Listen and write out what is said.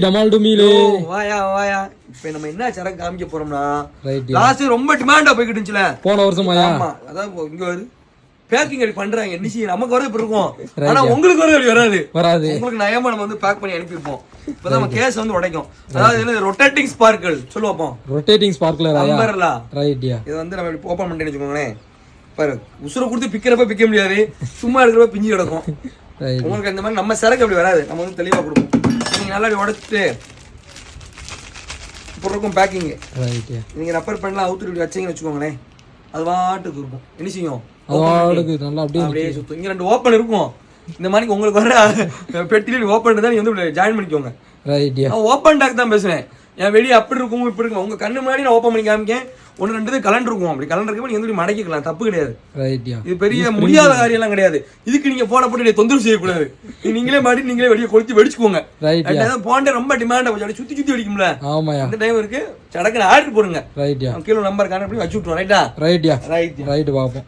டமால்டு meal வாயா வாயா. இப்ப நம்ம என்ன சரக்கு காமிக்க போறோம்னா, லாஸ்ட் ரொம்ப டிமாண்டா போய்கிட்டு இருந்துச்சுல போன வருஷம். ஆமா, அதான் இங்க வருது பேக்கிங் அப்படி பண்றாங்க. என்ன செய்ய, நமக்கு வரது இப்படி இருக்கும், ஆனா உங்களுக்கு வரது அப்படி வராது. உங்களுக்கு நயமா நம்ம வந்து பேக் பண்ணி அனுப்பியிருப்போம். இப்பதான் நம்ம கேஸ் வந்து உடைக்கும். அதாவது ரொட்டேட்டிங் ஸ்பார்க்கிள் சொல்லுவோம். Rotating sparkler umbrella. ரைட்யா. இது வந்து நம்ம இப்படி ஓபன் பண்ணிட்டு வச்சுக்கோங்களேன். பாரு, உசுர கொடுத்து பிக்கிறப்ப பிக்க முடியாது, சும்மா இருக்கிறப்ப பிஞ்சு கிடக்கும். உங்களுக்கு இந்த மாதிரி நம்ம சரக்கு அப்படி வராது. நம்ம வந்து தெளிவா கொடுப்போம். நீங்க நல்லா உடைச்சிட்டு இப்போ இருக்கும் பேக்கிங். நீங்க ரப்பர் பேண்ட்லாம் அவுத்து இப்படி வச்சீங்கன்னு வச்சுக்கோங்களேன், அது வாட்டுக்கு இருக்கும். என்ன செய்யும், அப்படியே சுத்தும். இங்க 2 ஓப்பன் இருக்கும். இந்த மாதிரி உங்களுக்கு வர பெட்டில ஓப்பன் தான் நீங்க வந்து ஜாயின் பண்ணிக்கோங்க. ஓப்பன் டாக் தான் பேசுறேன். என் வெளியே அப்படி இருக்கும் இப்படி இருக்கும். உங்க கண்ணு முன்னாடி நான் ஓப்பன் பண்ணி காமிக்கேன். 1-2 கலண்டர் இருக்கும். அப்படி கலண்டர் இருக்கப்ப நீங்க வந்து மடக்கிக்கலாம், தப்பு கிடையாது. இது பெரிய முடியாத காரியம் எல்லாம் கிடையாது. இதுக்கு நீங்க போன போட்டு தொந்தரவு செய்யக்கூடாது. நீங்களே மாட்டி நீங்களே வெளியே கொளுத்தி வெடிச்சுக்கோங்க. போன்டே ரொம்ப டிமாண்ட் ஆச்சு, சுத்தி சுத்தி வெடிக்கும்ல, அந்த டைம் இருக்கு. சடக்குன்னு ஆர்டர் போடுங்க. கீழே நம்பர் காண வச்சு விட்டுருவோம். ரைட்டா? ரைட் பாப்போம்.